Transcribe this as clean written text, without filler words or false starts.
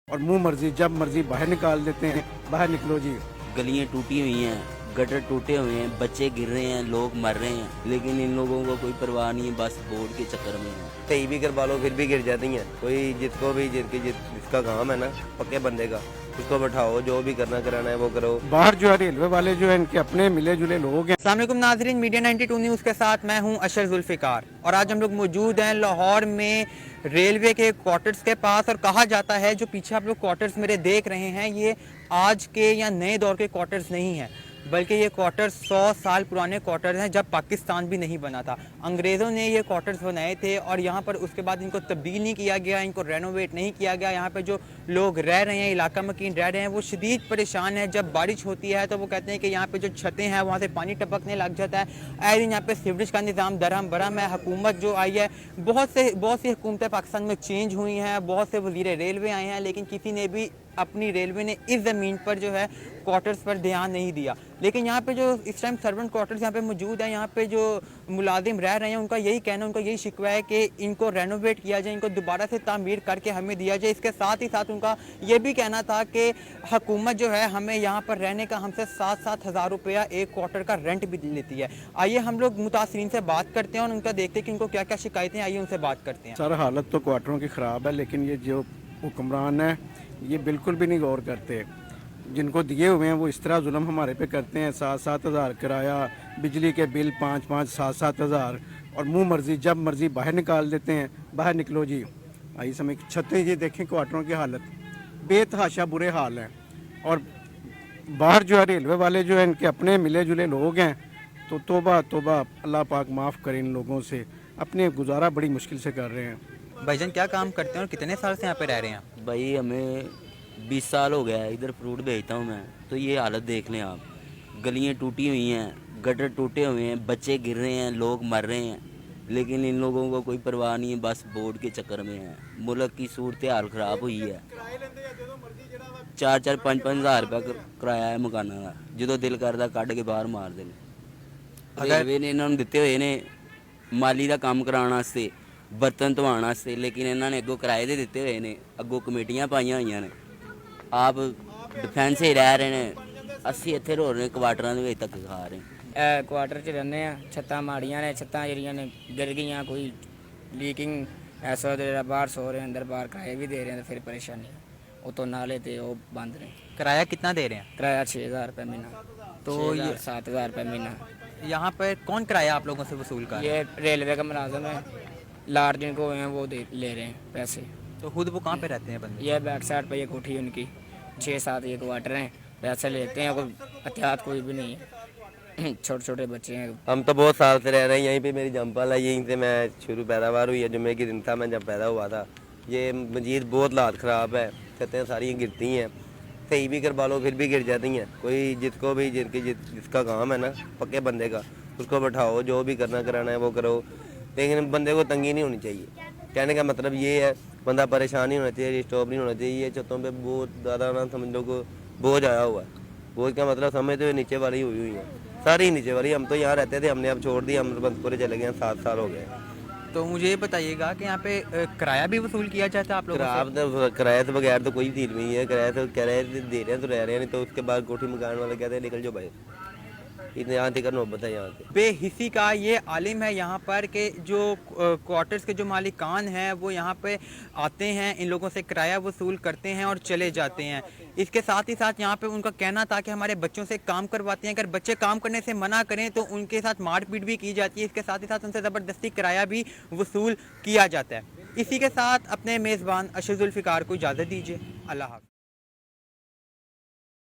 और मुंह मर्जी जब मर्जी बाहर निकाल देते हैं। बाहर निकलो जी। गलियां टूटी हुई हैं, गटर टूटे हुए हैं, बच्चे गिर रहे हैं, लोग मर रहे हैं, लेकिन इन लोगों को कोई परवाह नहीं है, बस बोर्ड के चक्कर में है। सही भी करवा लो फिर भी गिर जाती हैं। कोई जिसको भी जिसका काम है ना पक्के बंदे का, उसको बैठाओ, जो भी करना कराना है वो करो। बाहर जो है रेलवे वाले जो है इनके अपने मिले जुले लोग हैं। अस्सलाम वालेकुम नाज़रीन, मीडिया 92 न्यूज़ के साथ मैं हूं अशर जुल्फ़िकार और आज हम लोग मौजूद हैं लाहौर में रेलवे के क्वार्टर्स के पास। और कहा जाता है जो पीछे आप लोग क्वार्टर्स मेरे देख रहे हैं ये आज के या नए दौर के क्वार्टर्स नहीं हैं, बल्कि ये क्वार्टर्स 100 साल पुराने क्वार्टर्स हैं जब पाकिस्तान भी नहीं बना था। अंग्रेज़ों ने ये क्वार्टर्स बनाए थे और यहाँ पर उसके बाद इनको तब्दील नहीं किया गया, इनको रेनोवेट नहीं किया गया। यहाँ पे जो लोग रह रहे हैं, इलाका मकीन रह रहे हैं, वो शदीद परेशान है। जब बारिश होती है तो वो कहते हैं कि यहाँ पे जो छतें हैं वहाँ से पानी टपकने लग जाता है। आए दिन यहाँ पे सीवरेज का निज़ाम दरहम बरहम है। हुकूमत जो आई है, बहुत सी हुकूमतें पाकिस्तान में चेंज हुई हैं, बहुत से वज़ीर रेलवे आए हैं, लेकिन किसी ने भी अपनी रेलवे ने इस ज़मीन पर जो है क्वार्टर्स पर ध्यान नहीं दिया। लेकिन यहाँ पे जो इस टाइम सर्वेंट क्वार्टर्स यहाँ पे मौजूद हैं, यहाँ पे जो मुलाजिम रह रहे हैं उनका यही कहना, उनका यही शिकवा है कि इनको रेनोवेट किया जाए, इनको दोबारा से तामीर करके हमें दिया जाए। इसके साथ ही साथ उनका ये भी कहना था कि हुकूमत जो है हमें यहाँ पर रहने का हमसे 7-7 हज़ार रुपया एक क्वार्टर का रेंट भी लेती है। आइए हम लोग मुतासरीन से बात करते हैं और उनका देखते हैं कि उनको क्या क्या शिकायतें, आइए उनसे बात करते हैं। सर हालत तो क्वार्टरों की ख़राब है, लेकिन ये जो हुक्मरान है ये बिल्कुल भी नहीं गौर करते। जिनको दिए हुए हैं वो इस तरह जुल्म हमारे पे करते हैं। 7-7 हज़ार किराया, बिजली के बिल 5-5, 7-7 हज़ार, और मुंह मर्जी जब मर्जी बाहर निकाल देते हैं। बाहर निकलो जी। आइए समय छतें ये देखें, क्वार्टरों की हालत बेतहाशा बुरे हाल हैं। और बाहर जो है रेलवे वाले जो है इनके अपने मिले जुले लोग हैं। तो तौबा तौबा, अल्लाह पाक माफ़ करें इन लोगों से। अपने गुजारा बड़ी मुश्किल से कर रहे हैं। भाईजान क्या काम करते हैं और कितने साल से यहाँ पे रह रहे हैं? भाई हमें 20 साल हो गया है, इधर फ्रूट बेचता हूँ मैं। तो ये हालत देख लें आप, गलियाँ टूटी हुई हैं, गटर टूटे हुए हैं, बच्चे गिर रहे हैं, लोग मर रहे हैं, लेकिन इन लोगों को कोई परवाह नहीं है, बस बोर्ड के चक्कर में है। मुल्क की सूरत हाल ख़राब हुई है। 4-4, 5-5 हज़ार रुपया किराया है मकाना का, जो दिल करता कढ़ के बाहर मार देने। रेलवे ने इन्होंने दिते हुए ने माली का काम कराने वास्ते, बर्तन धोने वास्ते, लेकिन इन्होंने अगों किराए दे दिते हुए ने, अगों कमेटियां पाइयां हुई ने। आप डिफेंस ही रह रहे हैं, असी इत्थे रो रहे क्वार्टरां दे विच धक्के खा रहे हैं। क्वार्टर च रहने आ, छत्तां माड़ियां ने, छत्तां ਜਿਹੜੀਆਂ ने गिर गई, कोई लीकिंग ऐसा बाहर सो रहे हैं, अंदर बाहर किराए भी दे रहे हैं, तो फिर परेशानी उतो नाले ते वो बंद ने। किराया कितना दे रहे हैं? किराया 6,000 रुपये महीना, तो ये 7,000 रुपये महीना। यहाँ पर कौन किराया आप लोगों से वसूल कर रहा है? ये रेलवे का मुलाजम है, लाट जिनको हैं वो ले रहे हैं पैसे। तो खुद वो कहाँ पे रहते हैं बंदे? ये बैक साइड पर ये कोठी उनकी 6-7 ये क्वार्टर हैं, पैसे लेते हैं, कोई एहतियात कोई भी नहीं है। छोटे छोटे बच्चे हैं। हम तो बहुत साल से रह रहे हैं यहीं पे, मेरी जंपल है, यहीं से मैं शुरू पैदावार हुई है। जुम्मे के दिन था मैं जब पैदा हुआ था। ये मजीद बहुत हालत ख़राब है, छतें सारी गिरती हैं। सही भी करवा लो फिर भी गिर जाती हैं। कोई जिसको भी जिसका काम है ना पक्के बंदे का, उसको बैठाओ, जो भी करना कराना है वो करो, लेकिन बंदे को तंगी नहीं होनी चाहिए। कहने का मतलब ये है, बंदा परेशान नहीं होना चाहिए, डिस्टर्ब नहीं होना चाहिए। ये छतों पे बहुत ज़्यादा ना समझ लो को बोझ आया हुआ है। बोझ का मतलब समझते हुए नीचे वाली हुई है, सारी नीचे वाली। हम तो यहाँ रहते थे, हमने अब छोड़ दी, हम बंदपुरे चले गए, 7 साल हो गए। तो मुझे ये बताइएगा कि यहाँ पे किराया भी वसूल किया जाता है आप लोगों से? किराए से बगैर तो कोई डील नहीं है। किराया तो किराए दे रहे हैं तो रह रहे हैं, नहीं तो उसके बाद कोठी मकान वाले कहते हैं निकल जाओ भाई। इतने यहाँ तक नौबत है यहाँ से। बेहिसी का ये आलिम है यहाँ पर कि जो क्वार्टर्स के जो मालिकान हैं वो यहाँ पे आते हैं, इन लोगों से किराया वसूल करते हैं और चले जाते हैं। इसके साथ ही साथ यहाँ पे उनका कहना था कि हमारे बच्चों से काम करवाते हैं, अगर बच्चे काम करने से मना करें तो उनके साथ मारपीट भी की जाती है। इसके साथ ही साथ उनसे ज़बरदस्ती किराया भी वसूल किया जाता है। इसी के साथ अपने मेज़बान अशर जुल्फ़िकार को इजाज़त दीजिए। अल्लाह हाफ़िज़।